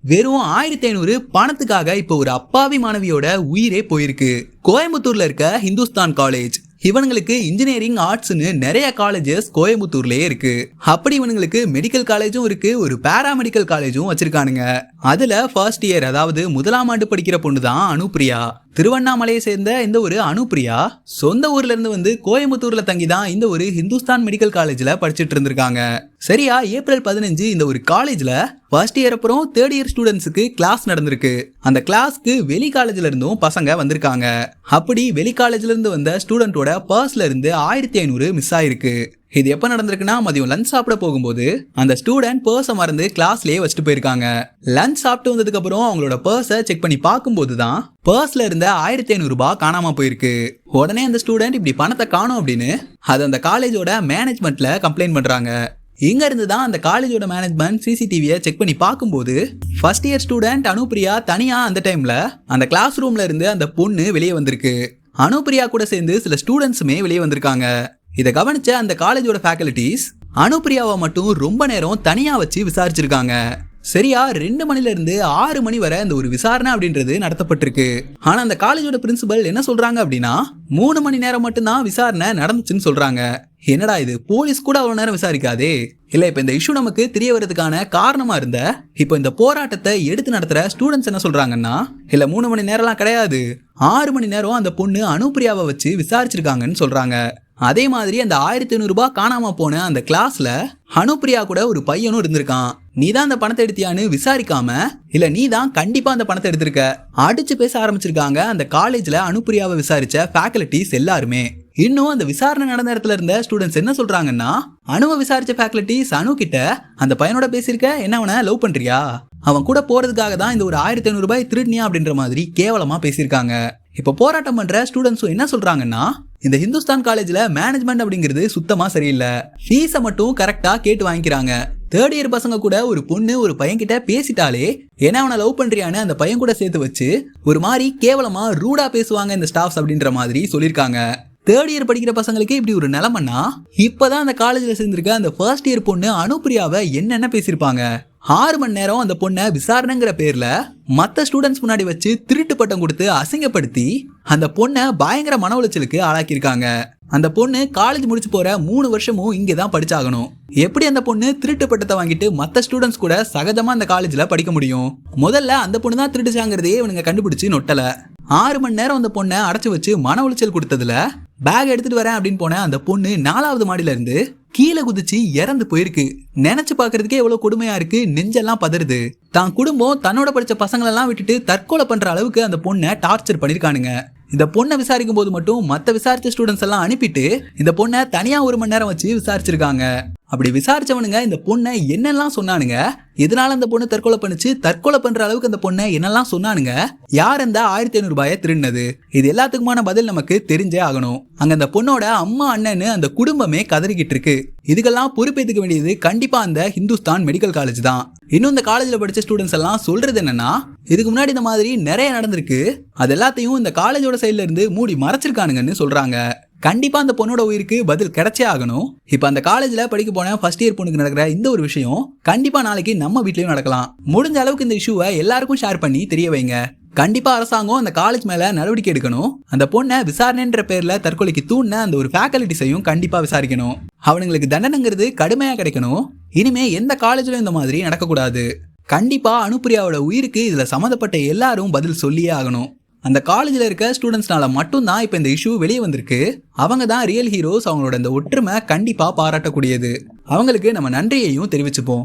வெறும் 1500 பணத்துக்காக இப்ப ஒரு அப்பாவி மாணவியோட உயிரே போயிருக்கு. கோயம்புத்தூர்ல இருக்க ஹிந்துஸ்தான் காலேஜ். இவனுங்களுக்கு இன்ஜினியரிங் ஆர்ட்ஸ்னு நிறைய காலேஜஸ் கோயம்புத்தூர்லயே இருக்கு. அப்படி இவனுங்களுக்கு மெடிக்கல் காலேஜும் இருக்கு, ஒரு பாராமெடிக்கல் காலேஜும் வச்சிருக்கானுங்க. அதுல ஃபர்ஸ்ட் இயர், அதாவது முதலாம் ஆண்டு படிக்கிற பொண்ணு தான் அனுப்பிரியா. திருவண்ணாமலையை சேர்ந்த இந்த ஒரு அனுப்பிரியா சொந்த ஊர்ல இருந்து வந்து கோயம்புத்தூர்ல தங்கிதான் இந்த ஒரு ஹிந்துஸ்தான் மெடிக்கல் காலேஜ்ல படிச்சுட்டு இருந்திருக்காங்க. சரியா ஏப்ரல் 15 இந்த ஒரு காலேஜ்ல ஃபர்ஸ்ட் இயர் அப்புறம் தேர்ட் இயர் ஸ்டூடெண்ட்ஸுக்கு கிளாஸ் நடந்திருக்கு. அந்த கிளாஸ்க்கு வெளி காலேஜ்ல இருந்தும் பசங்க வந்திருக்காங்க. அப்படி வெளி காலேஜ்ல இருந்து வந்த ஸ்டூடெண்டோட பர்ஸ்ல இருந்து 1500 மிஸ் ஆயிருக்கு. இது எப்ப நடந்திருக்குன்னா, மதியம் லஞ்ச் சாப்பிட போகும்போது அந்த ஸ்டூடெண்ட் பர்ஸை மறந்து கிளாஸ்லயே வச்சுட்டு போயிருக்காங்க. லஞ்ச் சாப்பிட்டு வந்ததுக்கு அப்புறம் அவங்களோட பர்ஸை செக் பண்ணி பார்க்கும்போது தான் பர்ஸ்ல இருந்த 1500 ரூபாய் காணாம போயிருக்கு. உடனே அந்த ஸ்டூடெண்ட் இப்படி பணத்தை காணும் அப்படின்னு அது அந்த காலேஜோட மேனேஜ்மெண்ட்ல கம்ப்ளைண்ட் பண்றாங்க. இங்க இருந்து தான் அந்த காலேஜோட மேனேஜ்மெண்ட் சிசிடிவியை செக் பண்ணி பார்க்கும்போது ஃபர்ஸ்ட் இயர் ஸ்டூடெண்ட் அனுப்பிரியா தனியா அந்த டைம்ல அந்த கிளாஸ் ரூம்ல இருந்து அந்த பொண்ணு வெளியே வந்திருக்கு. அனுப்பிரியா கூட சேர்ந்து சில ஸ்டூடெண்ட்ஸுமே வெளியே வந்திருக்காங்க. இதை கவனிச்ச அந்த காலேஜோட ஃபேக்கல்டிஸ் அனுப்பிரியாவை மட்டும் ரொம்ப நேரம் தனியா வச்சு விசாரிச்சிருக்காங்க. சரியா 2 மணில இருந்து 6 மணி வரை இந்த ஒரு விசாரணை அப்படின்றது நடத்தப்பட்டிருக்கு. ஆனா அந்த காலேஜோட பிரின்சிபல் என்ன சொல்றாங்க அப்படின்னா, 3 மணி நேரம் மட்டும்தான் விசாரணை நடந்துச்சுன்னு சொல்றாங்க. என்னடா இது, போலீஸ் கூட அவ்வளவு நேரம் விசாரிக்காதே. இல்ல இப்ப இந்த இஷ்யூ நமக்கு தெரிய வரதுக்கான காரணமா இருந்த இப்ப இந்த போராட்டத்தை எடுத்து நடத்துற ஸ்டூடெண்ட்ஸ் என்ன சொல்றாங்கன்னா, இல்ல 3 மணி நேரம்லாம் கிடையாது, 6 மணி நேரம் அந்த பொண்ணு அனுப்பிரியாவை வச்சு விசாரிச்சிருக்காங்கன்னு சொல்றாங்க. அதே மாதிரி அந்த 1500 ரூபாய் காணாம போன அந்த கிளாஸ்ல அனுப்பிரியா கூட ஒரு பையனும் இருந்திருக்கான். நீ தான் அந்த பணத்தை எடுத்தியான்னு விசாரிக்காம, இல்ல நீ தான் கண்டிப்பா அந்த பணத்தை எடுத்திருக்க அடிச்சு பேச ஆரம்பிச்சிருக்காங்க அந்த காலேஜ்ல அனுப்பிரியாவை விசாரிச்ச ஃபேக்கல்டிஸ் எல்லாருமே. இன்னும் அந்த விசாரணை நடந்த இடத்துல இருந்த ஸ்டூடெண்ட்ஸ் என்ன சொல்றாங்கன்னா, அனுவை விசாரிச்ச ஃபேக்கல்டிஸ் அனு கிட்ட அந்த பையனோட பேசியிருக்க, என்ன அவனை லவ் பண்றியா, அவன் கூட போறதுக்காக தான் இந்த ஒரு 1500 ரூபாய் திருடினியா அப்படின்ற மாதிரி கேவலமா பேசியிருக்காங்க. இப்ப போராட்டம் பண்ற ஸ்டூடெண்ட்ஸும் என்ன சொல்றாங்கன்னா, இந்த ஹிந்துஸ்தான் காலேஜ்ல மேனேஜ்மெண்ட் அப்படிங்கிறது சுத்தமா சரியில்லை, ஃபீஸை மட்டும் கரெக்டா கேட்டு வாங்கிக்கிறாங்க. தேர்ட் இயர் பசங்க கூட ஒரு பொண்ணு ஒரு பையன் கிட்ட பேசிட்டாலே என்ன அவனை லவ் பண்றியான்னு அந்த பையன் கூட சேர்த்து வச்சு ஒரு மாதிரி கேவலமா ரூடா பேசுவாங்க இந்த ஸ்டாஃப்ஸ் அப்படின்ற மாதிரி சொல்லியிருக்காங்க. தேர்ட் இயர் படிக்கிற பசங்களுக்கு இப்படி ஒரு நிலைமைன்னா, இப்பதான் அந்த காலேஜ்ல சேர்ந்திருக்க அந்த ஃபர்ஸ்ட் இயர் பொண்ணு அனுப்பிரியாவை என்னென்ன பேசியிருப்பாங்க. 6 மணி நேரம் அந்த பொண்ணை விசாரணைங்கிற பேர்ல மற்ற ஸ்டூடெண்ட்ஸ் முன்னாடி வச்சு திருட்டு பட்டம் கொடுத்து அசிங்கப்படுத்தி அந்த பொண்ணை பயங்கர மன உளைச்சலுக்கு ஆளாக்கியிருக்காங்க. அந்த பொண்ணு காலேஜ் முடிச்சு போற 3 வருஷமும் இங்கே தான் படிச்சாகணும். எப்படி அந்த பொண்ணு திருட்டு பட்டத்தை வாங்கிட்டு மற்ற ஸ்டூடெண்ட்ஸ் கூட சகஜமா அந்த காலேஜ்ல படிக்க முடியும்? முதல்ல அந்த பொண்ணு தான் திருட்டுச்சாங்கிறதே இவனுங்க கண்டுபிடிச்சு நொட்டல. 6 மணி நேரம் அந்த பொண்ணை அடைச்சு வச்சு மன உளைச்சல் கொடுத்ததுல பேக் எடுத்துட்டு வரேன் அப்படின்னு போன அந்த பொண்ணு 4வது மாடியில இருந்து கீழே குதிச்சு இறந்து போயிருக்கு. நினைச்சு பாக்குறதுக்கே எவ்வளவு கொடுமையா இருக்கு, நெஞ்செல்லாம் பதறுது. தான் குடும்பம் தன்னோட படிச்ச பசங்களெல்லாம் விட்டுட்டு தற்கொலை பண்ற அளவுக்கு அந்த பொண்ணை டார்ச்சர் பண்ணிருக்கானுங்க. இந்த பொண்ணை விசாரிக்கும் போது மட்டும் மற்ற விசாரிச்ச ஸ்டூடெண்ட்ஸ் எல்லாம் அனுப்பிட்டு இந்த பொண்ணை தனியா 1 மணி நேரம் வச்சு விசாரிச்சிருக்காங்க. அப்படி விசாரிச்சவனுங்க இந்த பொண்ணை என்னெல்லாம் சொன்னானுங்க, இதனால அந்த பொண்ணு தற்கொலை பண்ணிச்சு, தற்கொலை பண்ற அளவுக்கு அந்த பொண்ணை என்னெல்லாம் சொன்னானுங்க, யார் அந்த 1500 ரூபாயை திருடினது, இது எல்லாத்துக்குமான பதில் நமக்கு தெரிஞ்சே ஆகணும். அங்க அந்த பொண்ணோட அம்மா அண்ணன்னு அந்த குடும்பமே கதறிக்கிட்டு இருக்கு. இதுக்கெல்லாம் பொறுப்பேற்றுக்க வேண்டியது கண்டிப்பா அந்த ஹிந்துஸ்தான் மெடிக்கல் காலேஜ் தான். இன்னும் இந்த காலேஜ்ல படிச்ச ஸ்டூடெண்ட்ஸ் எல்லாம் சொல்றது என்னன்னா, இதுக்கு முன்னாடி இந்த மாதிரி நிறைய நடந்திருக்கு, அது எல்லாத்தையும் இந்த காலேஜோட சைட்ல இருந்து மூடி மறைச்சிருக்கானுங்கன்னு சொல்றாங்க. கண்டிப்பா அந்த பொண்ணோட உயிருக்கு பதில் கிடைச்சே ஆகணும். இப்ப அந்த காலேஜ்ல படிக்க போன ஃபர்ஸ்ட் இயர் பொண்ணுக்கு நடக்கிற இந்த ஒரு விஷயம் கண்டிப்பா நாளைக்கு நம்ம வீட்லயும் நடக்கலாம். முடிஞ்ச அளவுக்கு இந்த இஷ்யூவை எல்லாருக்கும் ஷேர் பண்ணி தெரிய வைங்க. கண்டிப்பா அரசாங்கம் அந்த காலேஜ் மேல நடவடிக்கை எடுக்கணும். அந்த பொண்ணை விசாரணைன்ற பேர்ல தற்கொலைக்கு தூண்டின அந்த ஒரு ஃபேக்கல்டிஸையும் கண்டிப்பா விசாரிக்கணும். அவனுங்களுக்கு தண்டனைங்கிறது கடுமையா கிடைக்கணும். இனிமே எந்த காலேஜ்லயும் இந்த மாதிரி நடக்கக்கூடாது. கண்டிப்பா அனுப்பிரியாவோட உயிருக்கு இதுல சம்மந்தப்பட்ட எல்லாரும் பதில் சொல்லியே ஆகணும். அந்த காலேஜ்ல இருக்க ஸ்டூடெண்ட்ஸ்னால மட்டும்தான் இப்ப இந்த இஷ்யூ வெளியே வந்திருக்கு. அவங்க தான் ரியல் ஹீரோஸ். அவங்களோட இந்த ஒற்றுமை கண்டிப்பா பாராட்டக்கூடியது. அவங்களுக்கு நம்ம நன்றியையும் தெரிவிச்சுப்போம்.